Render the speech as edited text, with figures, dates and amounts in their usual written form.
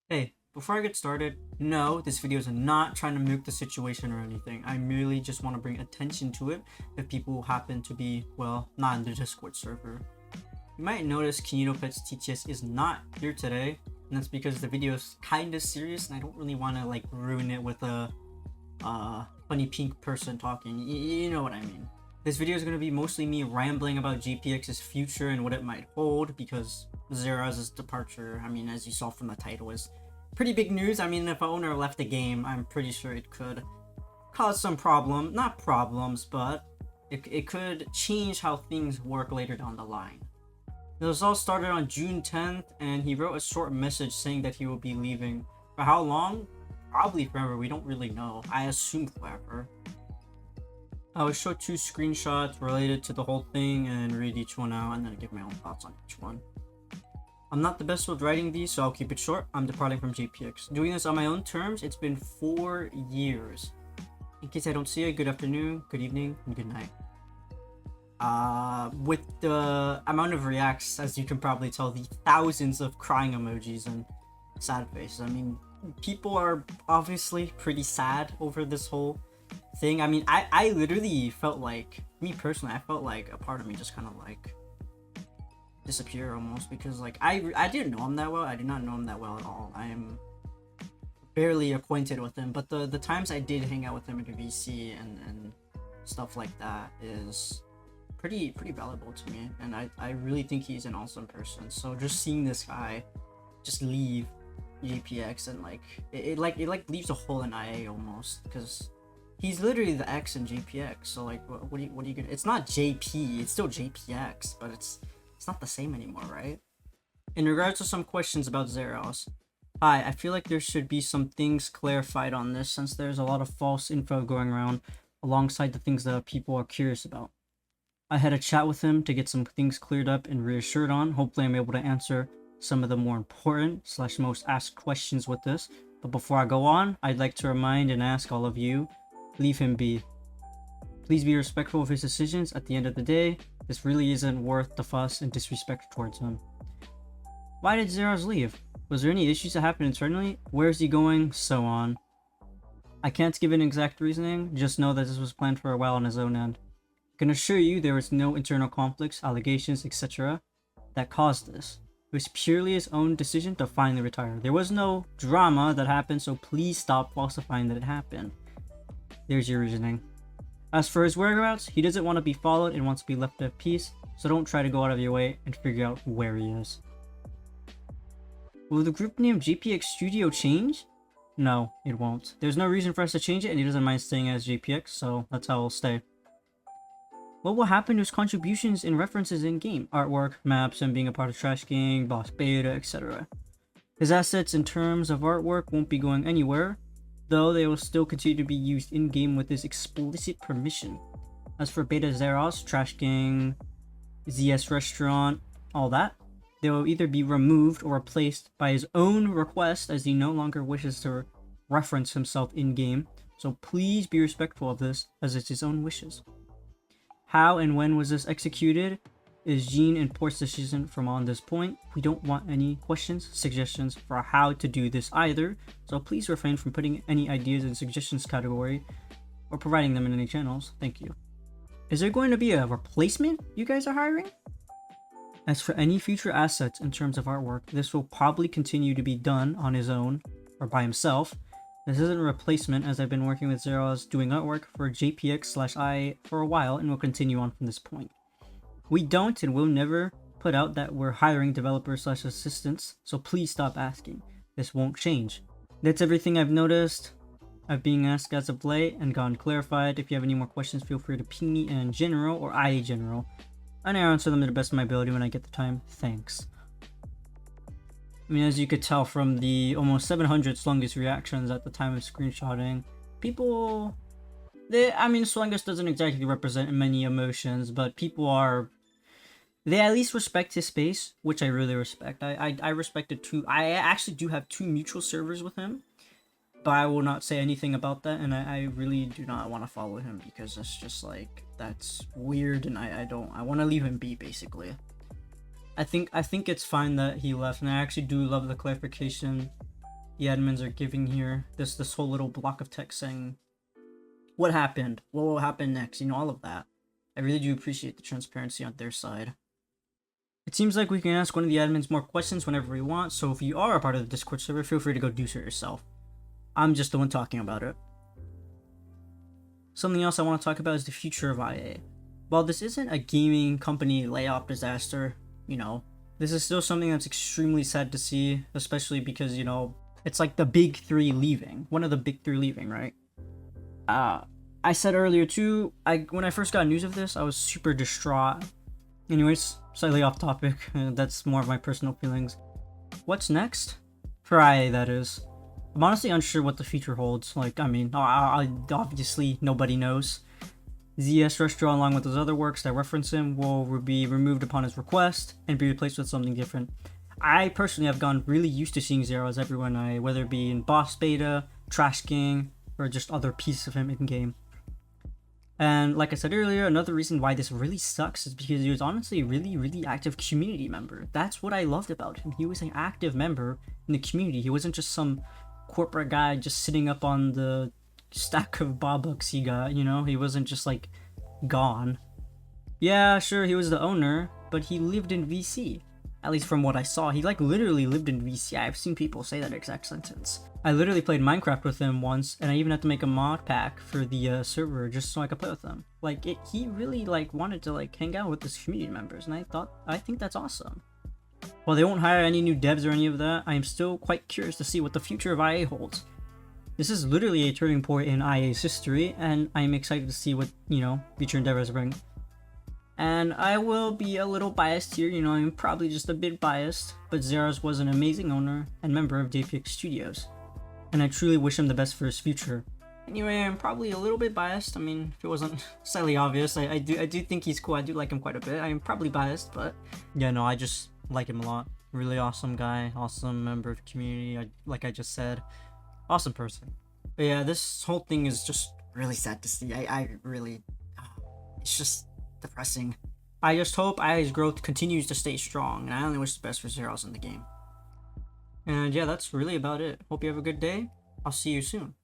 Hey, before I get started, no, this video is not trying to nuke the situation or anything. I merely just want to bring attention to it if people happen to be, well, not in the Discord server. You might notice Kinito Pets TTS is not here today, and that's because the video is kinda serious and I don't really want to like ruin it with a funny pink person talking. You know what I mean. This video is going to be mostly me rambling about GPX's future and what it might hold, because Zeraz's departure, I mean, as you saw from the title, is pretty big news. I mean, if an owner left the game, I'm pretty sure it could cause some not problems, but it could change how things work later down the line. It was all started on June 10th, and he wrote a short message saying that he will be leaving. For how long? Probably forever. We don't really know. I assume forever. I will show two screenshots related to the whole thing and read each one out and then give my own thoughts on each one. I'm not the best with writing these, so I'll keep it short. I'm departing from JPX. Doing this on my own terms, it's been 4 years. In case I don't see you, good afternoon, good evening, and good night. With the amount of reacts, as you can probably tell, the thousands of crying emojis and sad faces, I mean, people are obviously pretty sad over this whole thing. I mean, I literally felt like, me personally, I felt like a part of me just kind of like disappear almost, because like I didn't know him that well. I did not know him that well at all. I am barely acquainted with him, but the times I did hang out with him in VC and stuff like that is pretty valuable to me, and I really think he's an awesome person. So just seeing this guy just leave GPX and like it leaves a hole in IA almost, because he's literally the X in GPX. So like what are you gonna, it's not JP, it's still JPX, but it's not the same anymore, right? In regards to some questions about Zeros, hi, I feel like there should be some things clarified on this, since there's a lot of false info going around alongside the things that people are curious about. I had a chat with him to get some things cleared up and reassured on. Hopefully I'm able to answer some of the more important / most asked questions with this. But before I go on, I'd like to remind and ask all of you, leave him be. Please be respectful of his decisions. At the end of the day, this really isn't worth the fuss and disrespect towards him. Why did Zeros leave? Was there any issues that happened internally? Where is he going? So on. I can't give an exact reasoning, just know that this was planned for a while on his own end. I can assure you there was no internal conflicts, allegations, etc. that caused this. It was purely his own decision to finally retire. There was no drama that happened, so please stop falsifying that it happened. There's your reasoning. As for his whereabouts, he doesn't want to be followed and wants to be left at peace, so don't try to go out of your way and figure out where he is. Will the group name GPX Studio change? No, it won't. There's no reason for us to change it, and he doesn't mind staying as GPX, so that's how it'll stay. What will happen to his contributions and references in-game? Artwork, maps, and being a part of Trash Gang, Boss Beta, etc. His assets in terms of artwork won't be going anywhere, though they will still continue to be used in-game with his explicit permission. As for Beta Zeros, Trash Gang, ZS Restaurant, all that, they will either be removed or replaced by his own request, as he no longer wishes to reference himself in-game, so please be respectful of this, as it's his own wishes. How and when was this executed is Gene and Port's decision from on this point. We don't want any questions, suggestions for how to do this either, so please refrain from putting any ideas in suggestions category or providing them in any channels. Thank you. Is there going to be a replacement you guys are hiring? As for any future assets in terms of artwork, this will probably continue to be done on his own or by himself. This isn't a replacement, as I've been working with Zeros doing artwork for JPX/I for a while and will continue on from this point. We don't and will never put out that we're hiring developers/assistants, so please stop asking. This won't change. That's everything I've noticed. I've been asked as of late and gotten clarified. If you have any more questions, feel free to ping me in general or IA general, and I answer them to the best of my ability when I get the time. Thanks. I mean, as you could tell from the almost 700 Slungus reactions at the time of screenshotting, people... I mean, Slungus doesn't exactly represent many emotions, but people are... They at least respect his space, which I really respect. I respected two... I actually do have 2 mutual servers with him, but I will not say anything about that, and I really do not want to follow him, because it's just like, that's weird, and I want to leave him be, basically. I think it's fine that he left, and I actually do love the clarification the admins are giving here. This whole little block of text saying what happened, what will happen next, you know, all of that. I really do appreciate the transparency on their side. It seems like we can ask one of the admins more questions whenever we want, so if you are a part of the Discord server, feel free to go do so yourself. I'm just the one talking about it. Something else I want to talk about is the future of IA. While this isn't a gaming company layoff disaster, you know, this is still something that's extremely sad to see, especially because, you know, it's like the big three leaving. One of the big three leaving, right? I said earlier too, when I first got news of this, I was super distraught. Anyways, slightly off topic, that's more of my personal feelings. What's next? For IA, that is. I'm honestly unsure what the future holds. Like, I mean, obviously nobody knows. ZS Restaurant, along with his other works that reference him, will be removed upon his request and be replaced with something different. I personally have gotten really used to seeing Zero as everyone, whether it be in Boss Beta, Trash King, or just other pieces of him in-game. And like I said earlier, another reason why this really sucks is because he was honestly a really, really active community member. That's what I loved about him. He was an active member in the community. He wasn't just some corporate guy just sitting up on the stack of Bobucks he got, you know? He wasn't just like gone. Yeah, sure, he was the owner, but he lived in VC. At least from what I saw, he like literally lived in VC. I've seen people say that exact sentence. I literally played Minecraft with him once, and I even had to make a mod pack for the server just so I could play with him. Like, he really like wanted to like hang out with his community members, and I think that's awesome. While they won't hire any new devs or any of that, I am still quite curious to see what the future of IA holds. This is literally a turning point in IA's history, and I am excited to see what, you know, future endeavors bring. And I will be a little biased here, you know, I'm probably just a bit biased, but Zeros was an amazing owner and member of JPX Studios, and I truly wish him the best for his future. Anyway, I'm probably a little bit biased. I mean, if it wasn't slightly obvious, I do think he's cool. I do like him quite a bit. I am probably biased, but yeah, no, I just like him a lot. Really awesome guy, awesome member of the community, like I just said. Awesome person. But yeah, this whole thing is just really sad to see. I really, it's just depressing. I just hope IA's growth continues to stay strong, and I only wish the best for Zeros in the game. And yeah, that's really about it. Hope you have a good day. I'll see you soon.